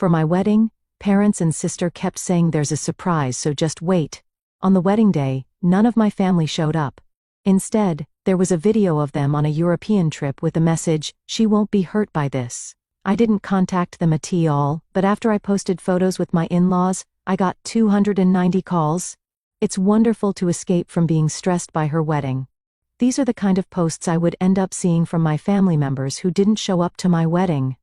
For my wedding, parents and sister kept saying there's a surprise, so just wait. On the wedding day, none of my family showed up. Instead, there was a video of them on a European trip with the message, "She won't be hurt by this." I didn't contact them at all, but after I posted photos with my in-laws, I got 290 calls. It's wonderful to escape from being stressed by her wedding. These are the kind of posts I would end up seeing from my family members who didn't show up to my wedding.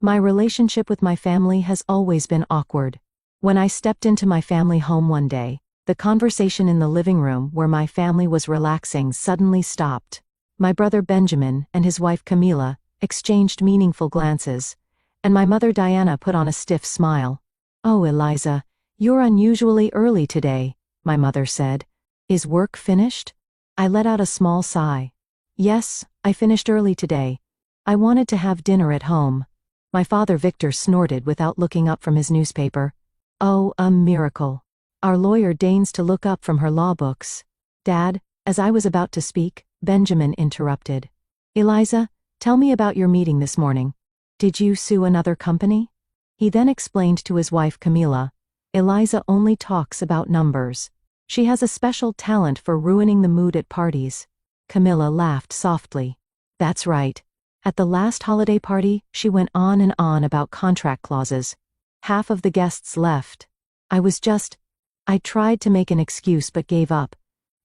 My relationship with my family has always been awkward. When I stepped into my family home one day, the conversation in the living room where my family was relaxing suddenly stopped. My brother Benjamin and his wife Camila exchanged meaningful glances, and my mother Diana put on a stiff smile. "Oh, Eliza, you're unusually early today," my mother said. "Is work finished?" I let out a small sigh. "Yes, I finished early today. I wanted to have dinner at home." My father Victor snorted without looking up from his newspaper. "Oh, a miracle. Our lawyer deigns to look up from her law books." "Dad," as I was about to speak, Benjamin interrupted. "Eliza, tell me about your meeting this morning. Did you sue another company?" He then explained to his wife Camila, "Eliza only talks about numbers. She has a special talent for ruining the mood at parties." Camilla laughed softly. "That's right. At the last holiday party, she went on and on about contract clauses. Half of the guests left. I tried to make an excuse but gave up.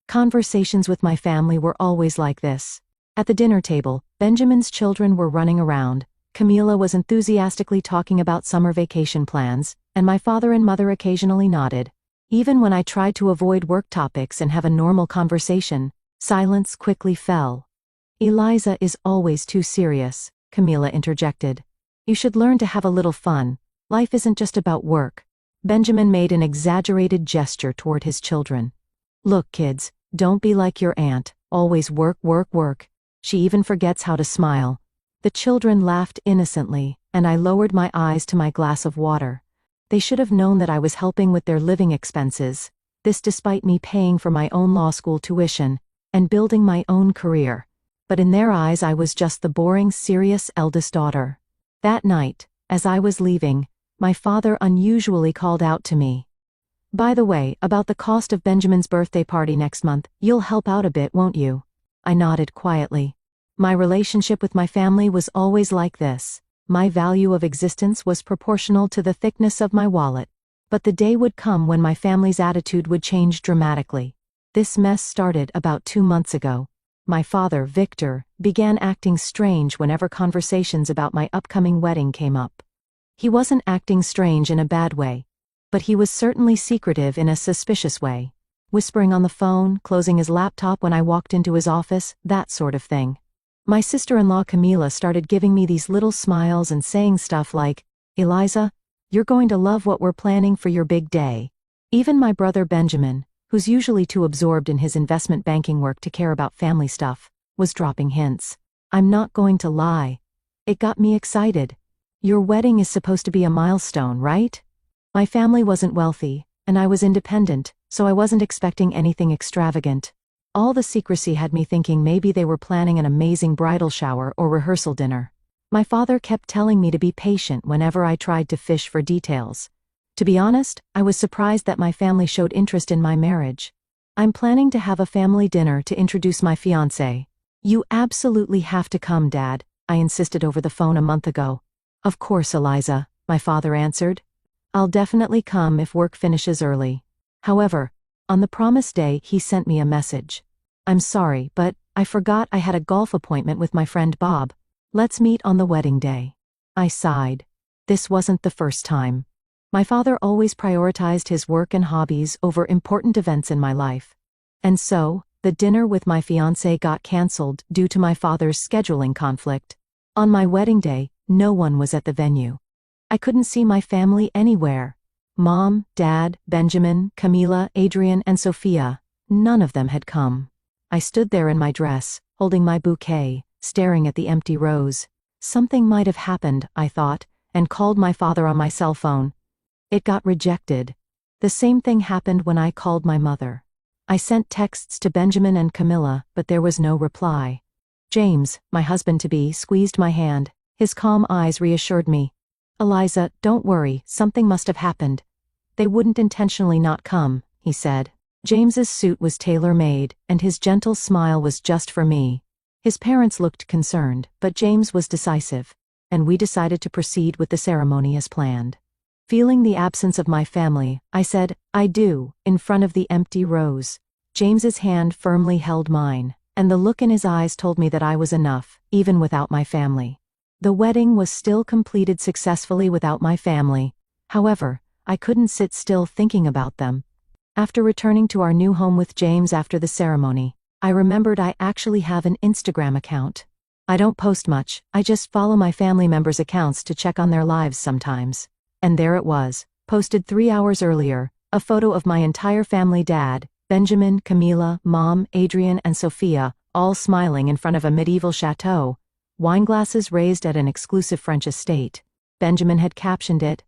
Conversations with my family were always like this." At the dinner table, Benjamin's children were running around. Camila was enthusiastically talking about summer vacation plans, and my father and mother occasionally nodded. Even when I tried to avoid work topics and have a normal conversation, silence quickly fell. "Eliza is always too serious," Camila interjected. "You should learn to have a little fun. Life isn't just about work." Benjamin made an exaggerated gesture toward his children. "Look, kids, don't be like your aunt, always work, work, work. She even forgets how to smile." The children laughed innocently, and I lowered my eyes to my glass of water. They should have known that I was helping with their living expenses, this despite me paying for my own law school tuition and building my own career. But in their eyes I was just the boring, serious eldest daughter. That night, as I was leaving, my father unusually called out to me. "By the way, about the cost of Benjamin's birthday party next month, you'll help out a bit, won't you?" I nodded quietly. My relationship with my family was always like this. My value of existence was proportional to the thickness of my wallet. But the day would come when my family's attitude would change dramatically. This mess started about 2 months ago. My father, Victor, began acting strange whenever conversations about my upcoming wedding came up. He wasn't acting strange in a bad way, but he was certainly secretive in a suspicious way. Whispering on the phone, closing his laptop when I walked into his office, that sort of thing. My sister-in-law Camila started giving me these little smiles and saying stuff like, "Eliza, you're going to love what we're planning for your big day." Even my brother Benjamin, who's usually too absorbed in his investment banking work to care about family stuff, was dropping hints. I'm not going to lie. It got me excited. "Your wedding is supposed to be a milestone, right?" My family wasn't wealthy, and I was independent, so I wasn't expecting anything extravagant. All the secrecy had me thinking maybe they were planning an amazing bridal shower or rehearsal dinner. My father kept telling me to be patient whenever I tried to fish for details. To be honest, I was surprised that my family showed interest in my marriage. "I'm planning to have a family dinner to introduce my fiancé. You absolutely have to come, Dad," I insisted over the phone a month ago. "Of course, Eliza," my father answered. "I'll definitely come if work finishes early." However, on the promised day he sent me a message. "I'm sorry, but I forgot I had a golf appointment with my friend Bob. Let's meet on the wedding day." I sighed. This wasn't the first time. My father always prioritized his work and hobbies over important events in my life. And so, the dinner with my fiancé got cancelled due to my father's scheduling conflict. On my wedding day, no one was at the venue. I couldn't see my family anywhere. Mom, Dad, Benjamin, Camila, Adrian, and Sophia, none of them had come. I stood there in my dress, holding my bouquet, staring at the empty rows. Something might have happened, I thought, and called my father on my cell phone. It got rejected. The same thing happened when I called my mother. I sent texts to Benjamin and Camila, but there was no reply. James, my husband-to-be, squeezed my hand. His calm eyes reassured me. Eliza, don't worry, something must have happened. They wouldn't intentionally not come, he said. James's suit was tailor-made, and his gentle smile was just for me. His parents looked concerned, but James was decisive, and we decided to proceed with the ceremony as planned. Feeling the absence of my family, I said, "I do," in front of the empty rows. James's hand firmly held mine, and the look in his eyes told me that I was enough, even without my family. The wedding was still completed successfully without my family. However, I couldn't sit still thinking about them. After returning to our new home with James after the ceremony, I remembered I actually have an Instagram account. I don't post much, I just follow my family members' accounts to check on their lives sometimes. And there it was, posted 3 hours earlier, a photo of my entire family: Dad, Benjamin, Camila, Mom, Adrian, and Sophia, all smiling in front of a medieval chateau, wine glasses raised at an exclusive French estate. Benjamin had captioned it,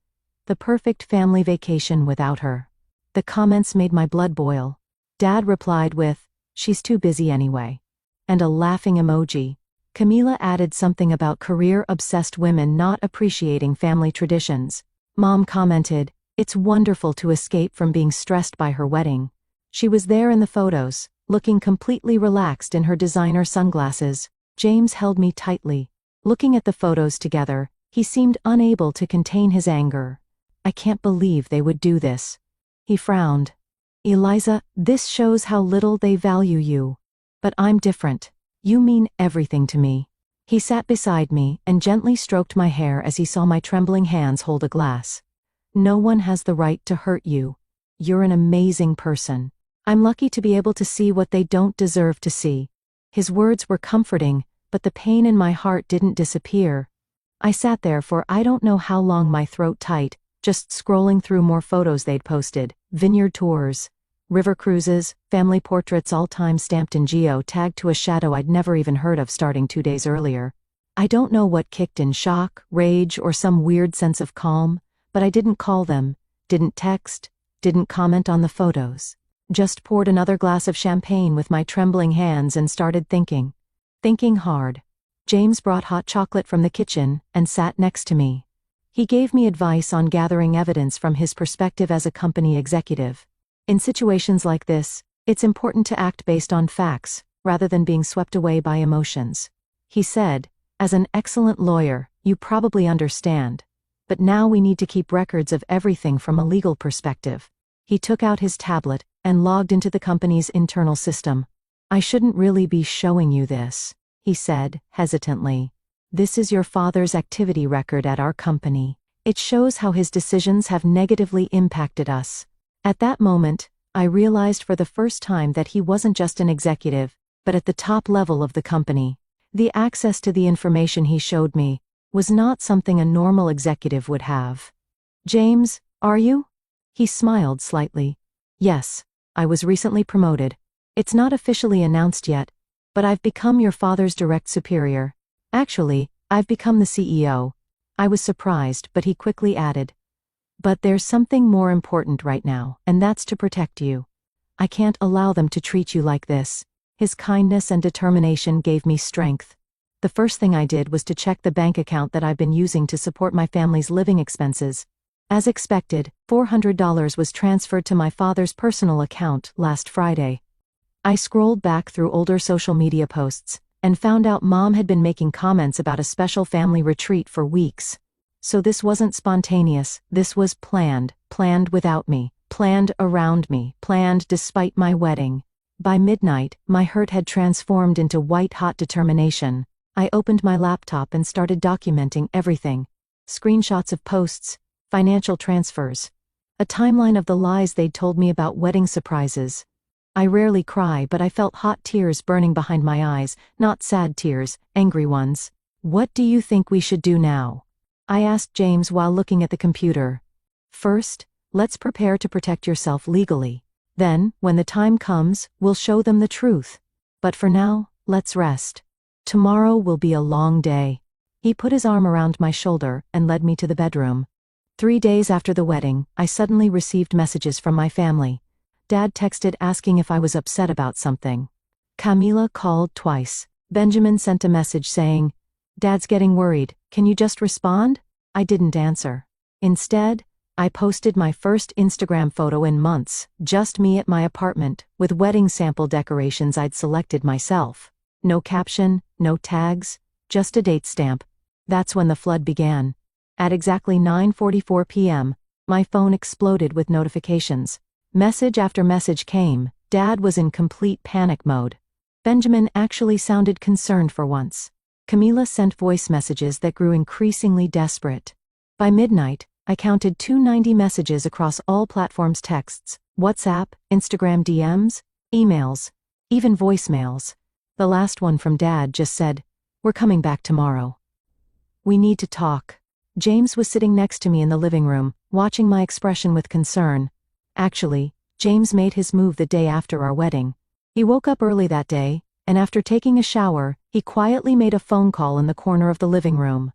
"The perfect family vacation without her." The comments made my blood boil. Dad replied with, "She's too busy anyway," and a laughing emoji. Camila added something about career-obsessed women not appreciating family traditions. Mom commented, "It's wonderful to escape from being stressed by her wedding." She was there in the photos, looking completely relaxed in her designer sunglasses. James held me tightly. Looking at the photos together, he seemed unable to contain his anger. "I can't believe they would do this." He frowned. "Eliza, this shows how little they value you. But I'm different. You mean everything to me." He sat beside me and gently stroked my hair as he saw my trembling hands hold a glass. "No one has the right to hurt you. You're an amazing person. I'm lucky to be able to see what they don't deserve to see." His words were comforting, but the pain in my heart didn't disappear. I sat there for I don't know how long, my throat tight, just scrolling through more photos they'd posted: vineyard tours, river cruises, family portraits, all time-stamped in geo-tagged to a shadow I'd never even heard of starting 2 days earlier. I don't know what kicked in: shock, rage, or some weird sense of calm, but I didn't call them, didn't text, didn't comment on the photos. Just poured another glass of champagne with my trembling hands and started thinking. Thinking hard. James brought hot chocolate from the kitchen and sat next to me. He gave me advice on gathering evidence from his perspective as a company executive. In situations like this, it's important to act based on facts, rather than being swept away by emotions. He said, "As an excellent lawyer, you probably understand. But now we need to keep records of everything from a legal perspective." He took out his tablet and logged into the company's internal system. "I shouldn't really be showing you this," he said, hesitantly. "This is your father's activity record at our company. It shows how his decisions have negatively impacted us." At that moment, I realized for the first time that he wasn't just an executive, but at the top level of the company. The access to the information he showed me was not something a normal executive would have. "James, are you?" He smiled slightly. "Yes, I was recently promoted. It's not officially announced yet, but I've become your father's direct superior. Actually, I've become the CEO." I was surprised, but he quickly added, "But there's something more important right now, and that's to protect you. I can't allow them to treat you like this." His kindness and determination gave me strength. The first thing I did was to check the bank account that I've been using to support my family's living expenses. As expected, $400 was transferred to my father's personal account last Friday. I scrolled back through older social media posts and found out Mom had been making comments about a special family retreat for weeks. So this wasn't spontaneous, this was planned without me, planned around me, planned despite my wedding. By midnight, my hurt had transformed into white-hot determination. I opened my laptop and started documenting everything. Screenshots of posts, financial transfers, a timeline of the lies they'd told me about wedding surprises. I rarely cry, but I felt hot tears burning behind my eyes, not sad tears, angry ones. "What do you think we should do now?" I asked James while looking at the computer. "First, let's prepare to protect yourself legally. Then, when the time comes, we'll show them the truth. But for now, let's rest. Tomorrow will be a long day." He put his arm around my shoulder and led me to the bedroom. 3 days after the wedding, I suddenly received messages from my family. Dad texted asking if I was upset about something. Camila called twice. Benjamin sent a message saying, "Dad's getting worried, can you just respond?" I didn't answer. Instead, I posted my first Instagram photo in months, just me at my apartment, with wedding sample decorations I'd selected myself. No caption, no tags, just a date stamp. That's when the flood began. At exactly 9:44 p.m., my phone exploded with notifications. Message after message came. Dad was in complete panic mode. Benjamin actually sounded concerned for once. Camila sent voice messages that grew increasingly desperate. By midnight, I counted 290 messages across all platforms: texts, WhatsApp, Instagram DMs, emails, even voicemails. The last one from Dad just said, "We're coming back tomorrow. We need to talk." James was sitting next to me in the living room, watching my expression with concern. Actually, James made his move the day after our wedding. He woke up early that day, and after taking a shower, he quietly made a phone call in the corner of the living room.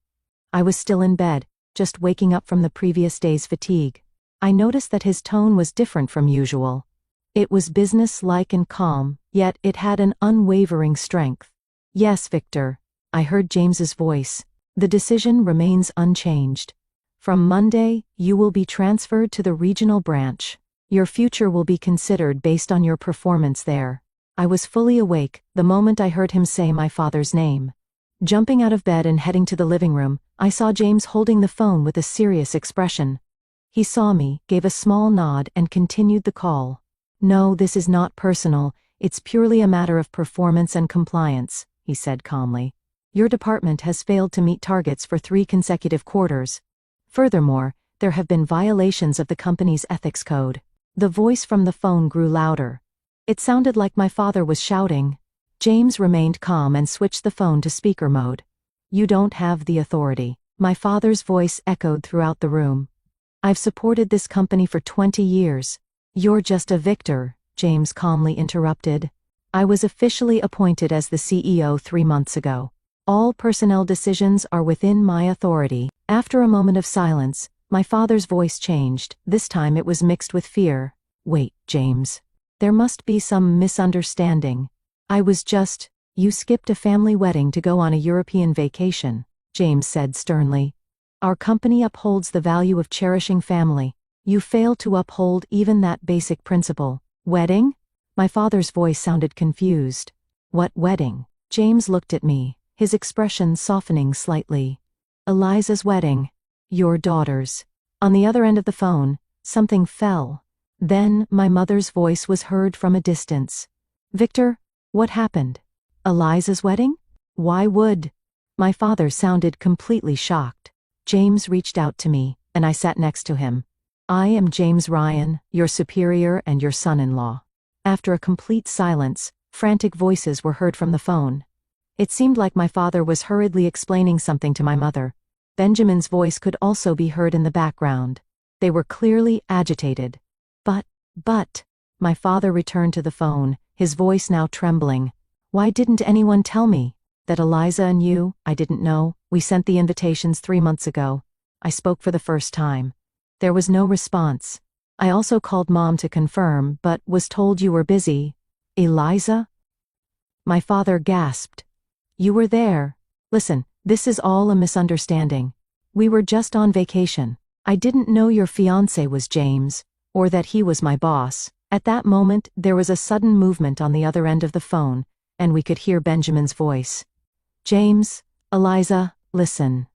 I was still in bed, just waking up from the previous day's fatigue. I noticed that his tone was different from usual. It was business-like and calm, yet it had an unwavering strength. "Yes, Victor," I heard James's voice. "The decision remains unchanged. From Monday, you will be transferred to the regional branch. Your future will be considered based on your performance there." I was fully awake the moment I heard him say my father's name. Jumping out of bed and heading to the living room, I saw James holding the phone with a serious expression. He saw me, gave a small nod, and continued the call. "No, this is not personal. It's purely a matter of performance and compliance," he said calmly. "Your department has failed to meet targets for 3 consecutive quarters. Furthermore, there have been violations of the company's ethics code." The voice from the phone grew louder. It sounded like my father was shouting. James remained calm and switched the phone to speaker mode. "You don't have the authority." My father's voice echoed throughout the room. "I've supported this company for 20 years. You're just a victor," James calmly interrupted. "I was officially appointed as the CEO 3 months ago. All personnel decisions are within my authority." After a moment of silence, my father's voice changed. This time it was mixed with fear. "Wait, James. There must be some misunderstanding. You skipped a family wedding to go on a European vacation," James said sternly. "Our company upholds the value of cherishing family. You fail to uphold even that basic principle." "Wedding?" My father's voice sounded confused. "What wedding?" James looked at me, his expression softening slightly. "Eliza's wedding. Your daughter's." On the other end of the phone, something fell. Then my mother's voice was heard from a distance. "Victor, what happened? Eliza's wedding? Why would—" My father sounded completely shocked. James reached out to me, and I sat next to him. "I am James Ryan, your superior and your son-in-law." After a complete silence, frantic voices were heard from the phone. It seemed like my father was hurriedly explaining something to my mother. Benjamin's voice could also be heard in the background. They were clearly agitated. But, my father returned to the phone, his voice now trembling. "Why didn't anyone tell me? That Eliza and you, I didn't know. We sent the invitations 3 months ago." I spoke for the first time. There was no response. "I also called Mom to confirm, but was told you were busy." "Eliza?" My father gasped. "You were there. Listen, this is all a misunderstanding. We were just on vacation. I didn't know your fiancé was James, or that he was my boss." At that moment, there was a sudden movement on the other end of the phone, and we could hear Benjamin's voice. "James, Eliza, listen.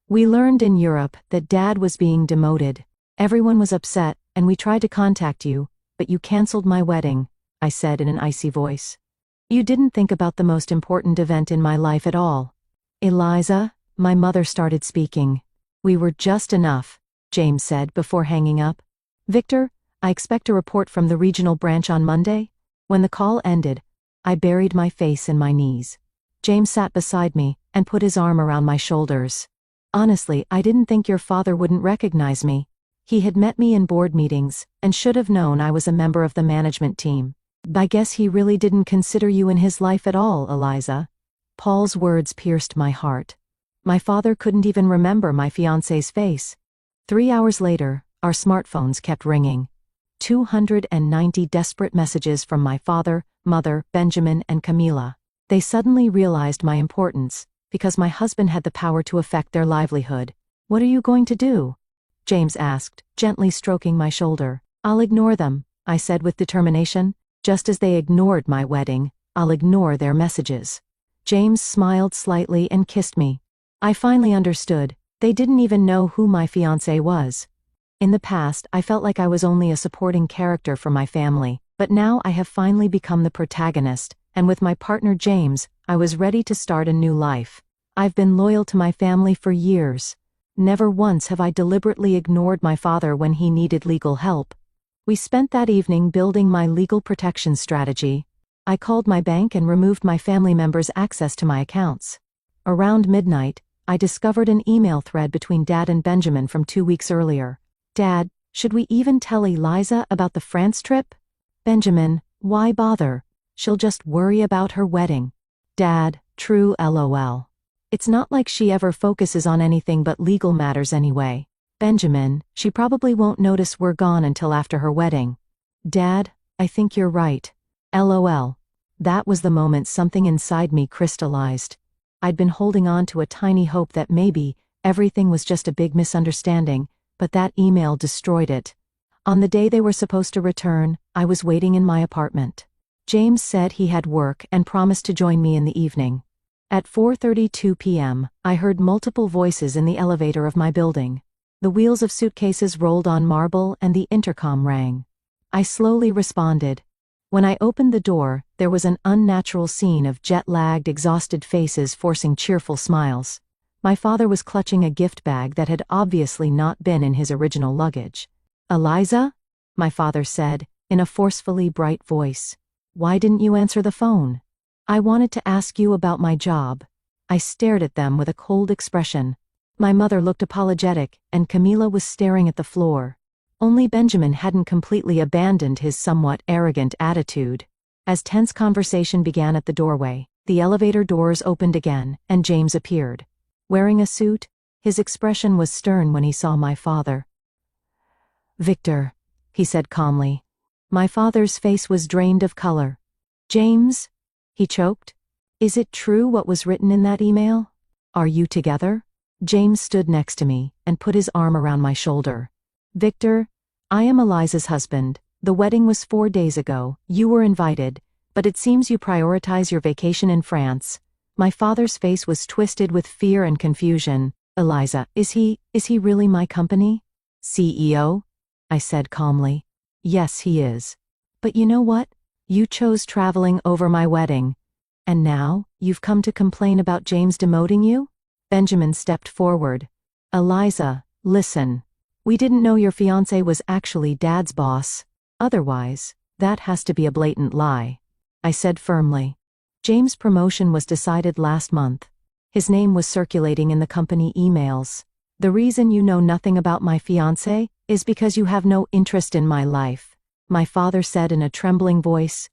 We learned in Europe that Dad was being demoted. Everyone was upset, and we tried to contact you, but you canceled my wedding," I said in an icy voice. "You didn't think about the most important event in my life at all." "Eliza," my mother started speaking. "We were just enough," James said before hanging up. "Victor, I expect a report from the regional branch on Monday." When the call ended, I buried my face in my knees. James sat beside me and put his arm around my shoulders. "Honestly, I didn't think your father wouldn't recognize me. He had met me in board meetings and should have known I was a member of the management team. I guess he really didn't consider you in his life at all, Eliza." Paul's words pierced my heart. My father couldn't even remember my fiancé's face. 3 hours later, our smartphones kept ringing. 290 desperate messages from my father, mother, Benjamin, and Camila. They suddenly realized my importance, because my husband had the power to affect their livelihood. What are you going to do? James asked, gently stroking my shoulder. I'll ignore them, I said with determination. Just as they ignored my wedding, I'll ignore their messages. James smiled slightly and kissed me. I finally understood. They didn't even know who my fiancé was. In the past, I felt like I was only a supporting character for my family, but now I have finally become the protagonist, and with my partner James, I was ready to start a new life. I've been loyal to my family for years. Never once have I deliberately ignored my father when he needed legal help. We spent that evening building my legal protection strategy. I called my bank and removed my family members' access to my accounts. Around midnight, I discovered an email thread between Dad and Benjamin from 2 weeks earlier. Dad, should we even tell Eliza about the France trip? Benjamin, why bother? She'll just worry about her wedding. Dad, true LOL. It's not like she ever focuses on anything but legal matters anyway. Benjamin, she probably won't notice we're gone until after her wedding. Dad, I think you're right. LOL. That was the moment something inside me crystallized. I'd been holding on to a tiny hope that maybe everything was just a big misunderstanding, but that email destroyed it. On the day they were supposed to return, I was waiting in my apartment. James said he had work and promised to join me in the evening. At 4:32 p.m., I heard multiple voices in the elevator of my building. The wheels of suitcases rolled on marble and the intercom rang. I slowly responded. When I opened the door, there was an unnatural scene of jet-lagged, exhausted faces forcing cheerful smiles. My father was clutching a gift bag that had obviously not been in his original luggage. Eliza? My father said, in a forcefully bright voice. Why didn't you answer the phone? I wanted to ask you about my job. I stared at them with a cold expression. My mother looked apologetic, and Camila was staring at the floor. Only Benjamin hadn't completely abandoned his somewhat arrogant attitude. As tense conversation began at the doorway, the elevator doors opened again, and James appeared. Wearing a suit, his expression was stern when he saw my father. Victor, he said calmly. My father's face was drained of color. James? He choked. Is it true what was written in that email? Are you together? James stood next to me and put his arm around my shoulder. Victor, I am Eliza's husband. The wedding was 4 days ago. You were invited, but it seems you prioritize your vacation in France. My father's face was twisted with fear and confusion. Eliza, is he really my company? CEO? I said calmly. Yes, he is. But you know what? You chose traveling over my wedding. And now, you've come to complain about James demoting you? Benjamin stepped forward. Eliza, listen. We didn't know your fiancé was actually Dad's boss. Otherwise, that has to be a blatant lie. I said firmly. James' promotion was decided last month. His name was circulating in the company emails. The reason you know nothing about my fiancé is because you have no interest in my life, my father said in a trembling voice.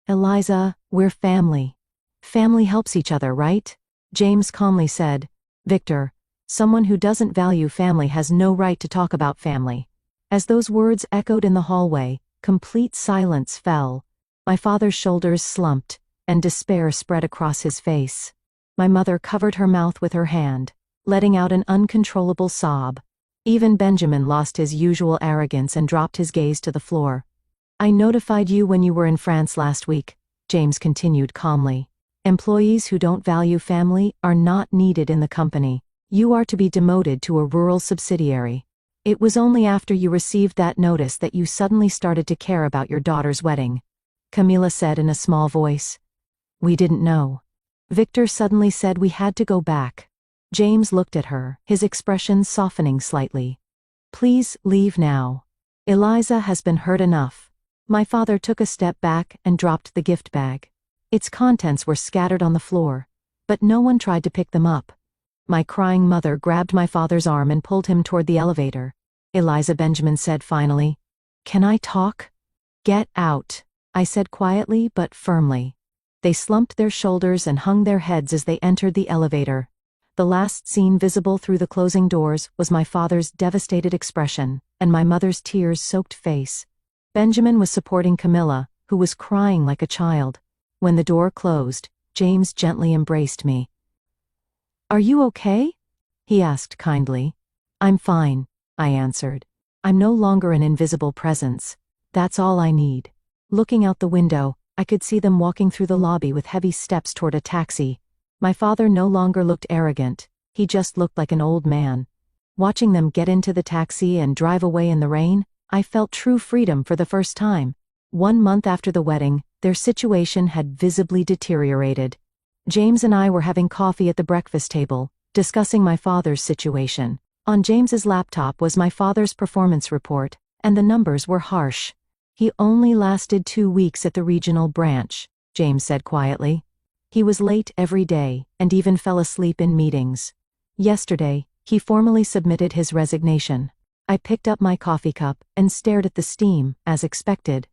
Eliza, we're family. Family helps each other, right? James calmly said. Victor, someone who doesn't value family has no right to talk about family. As those words echoed in the hallway, complete silence fell. My father's shoulders slumped, and despair spread across his face. My mother covered her mouth with her hand, letting out an uncontrollable sob. Even Benjamin lost his usual arrogance and dropped his gaze to the floor. I notified you when you were in France last week, James continued calmly. Employees who don't value family are not needed in the company. You are to be demoted to a rural subsidiary. It was only after you received that notice that you suddenly started to care about your daughter's wedding. Camila said in a small voice. We didn't know. Victor suddenly said we had to go back. James looked at her, his expression softening slightly. Please leave now. Eliza has been hurt enough. My father took a step back and dropped the gift bag. Its contents were scattered on the floor, but no one tried to pick them up. My crying mother grabbed my father's arm and pulled him toward the elevator. Eliza, Benjamin said finally. Can I talk? Get out, I said quietly but firmly. They slumped their shoulders and hung their heads as they entered the elevator. The last scene visible through the closing doors was my father's devastated expression and my mother's tears-soaked face. Benjamin was supporting Camilla, who was crying like a child. When the door closed, James gently embraced me. Are you okay? He asked kindly. I'm fine, I answered. I'm no longer an invisible presence. That's all I need. Looking out the window, I could see them walking through the lobby with heavy steps toward a taxi. My father no longer looked arrogant, he just looked like an old man. Watching them get into the taxi and drive away in the rain, I felt true freedom for the first time. 1 month after the wedding, their situation had visibly deteriorated. James and I were having coffee at the breakfast table, discussing my father's situation. On James's laptop was my father's performance report, and the numbers were harsh. He only lasted 2 weeks at the regional branch, James said quietly. He was late every day, and even fell asleep in meetings. Yesterday, he formally submitted his resignation. I picked up my coffee cup and stared at the steam, as expected.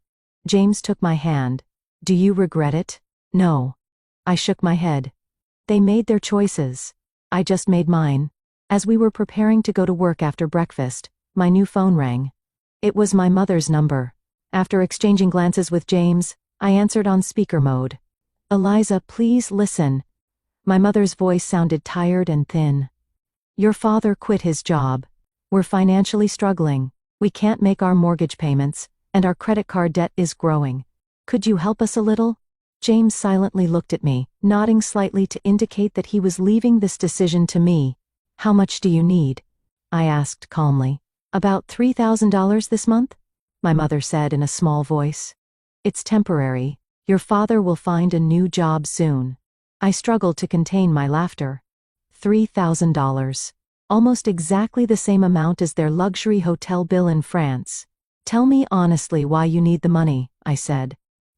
James took my hand. Do you regret it? No. I shook my head. They made their choices. I just made mine. As we were preparing to go to work after breakfast, my new phone rang. It was my mother's number. After exchanging glances with James, I answered on speaker mode. Eliza, please listen. My mother's voice sounded tired and thin. Your father quit his job. We're financially struggling. We can't make our mortgage payments, and our credit card debt is growing. Could you help us a little? James silently looked at me, nodding slightly to indicate that he was leaving this decision to me. How much do you need? I asked calmly. About $3,000 this month? My mother said in a small voice. It's temporary. Your father will find a new job soon. I struggled to contain my laughter. $3,000. Almost exactly the same amount as their luxury hotel bill in France. Tell me honestly why you need the money, I said.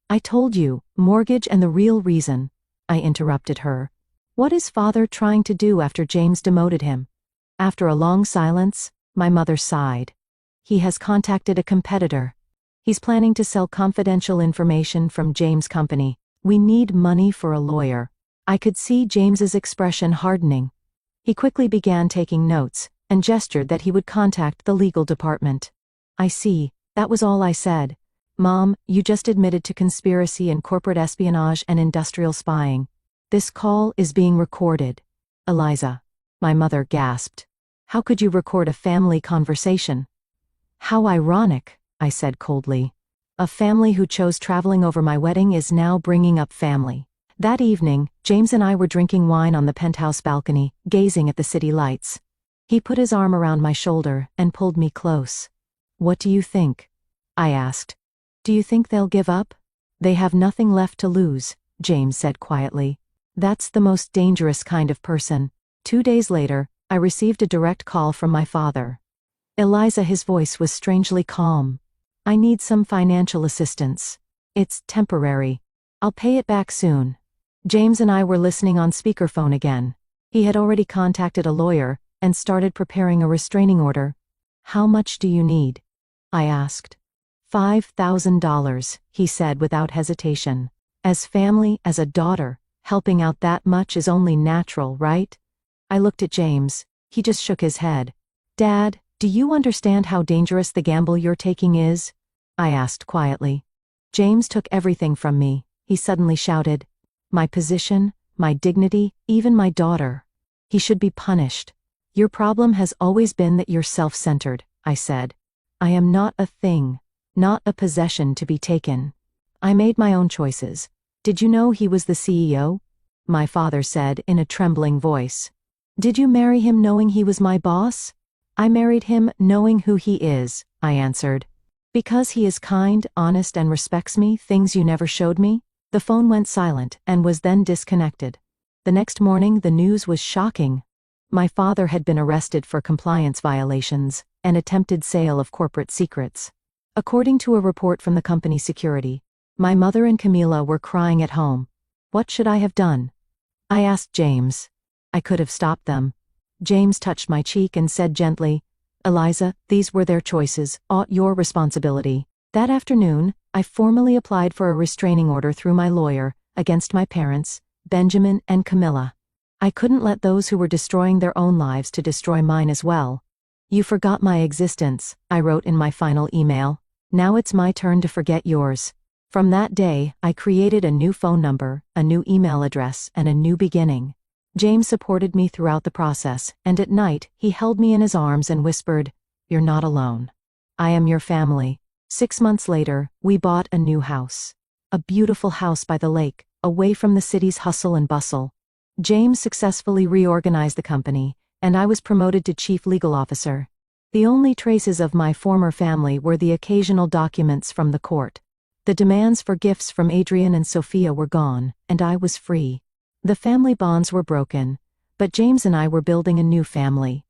I told you, mortgage and the real reason. I interrupted her. What is father trying to do after James demoted him? After a long silence, my mother sighed. He has contacted a competitor. He's planning to sell confidential information from James' company. We need money for a lawyer. I could see James's expression hardening. He quickly began taking notes, and gestured that he would contact the legal department. I see, that was all I said. Mom, you just admitted to conspiracy and corporate espionage and industrial spying. This call is being recorded. Eliza. My mother gasped. How could you record a family conversation? How ironic, I said coldly. A family who chose traveling over my wedding is now bringing up family. That evening, James and I were drinking wine on the penthouse balcony, gazing at the city lights. He put his arm around my shoulder and pulled me close. What do you think? I asked. Do you think they'll give up? They have nothing left to lose, James said quietly. That's the most dangerous kind of person. 2 days later, I received a direct call from my father. Eliza, his voice was strangely calm. I need some financial assistance. It's temporary. I'll pay it back soon. James and I were listening on speakerphone again. He had already contacted a lawyer and started preparing a restraining order. How much do you need? I asked. $5,000, he said without hesitation. As family, as a daughter, helping out that much is only natural, right? I looked at James. He just shook his head. Dad, do you understand how dangerous the gamble you're taking is? I asked quietly. James took everything from me. He suddenly shouted. My position, my dignity, even my daughter. He should be punished. Your problem has always been that you're self-centered, I said. I am not a thing, not a possession to be taken. I made my own choices. Did you know he was the CEO? My father said in a trembling voice. Did you marry him knowing he was my boss? I married him knowing who he is, I answered. Because he is kind, honest, and respects me, things you never showed me? The phone went silent and was then disconnected. The next morning, the news was shocking. My father had been arrested for compliance violations and attempted sale of corporate secrets. According to a report from the company security, my mother and Camila were crying at home. What should I have done? I asked James. I could have stopped them. James touched my cheek and said gently, Eliza, these were their choices, not your responsibility. That afternoon, I formally applied for a restraining order through my lawyer against my parents, Benjamin and Camilla. I couldn't let those who were destroying their own lives to destroy mine as well. You forgot my existence, I wrote in my final email. Now it's my turn to forget yours. From that day, I created a new phone number, a new email address, and a new beginning. James supported me throughout the process, and at night, he held me in his arms and whispered, "You're not alone. I am your family." 6 months later, we bought a new house. A beautiful house by the lake, away from the city's hustle and bustle. James successfully reorganized the company, and I was promoted to chief legal officer. The only traces of my former family were the occasional documents from the court. The demands for gifts from Adrian and Sophia were gone, and I was free. The family bonds were broken, but James and I were building a new family.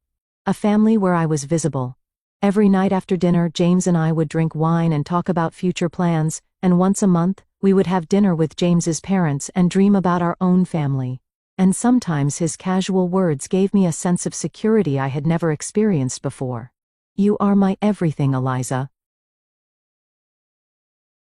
A family where I was visible. Every night after dinner, James and I would drink wine and talk about future plans, and once a month, we would have dinner with James's parents and dream about our own family. And sometimes his casual words gave me a sense of security I had never experienced before. "You are my everything, Eliza."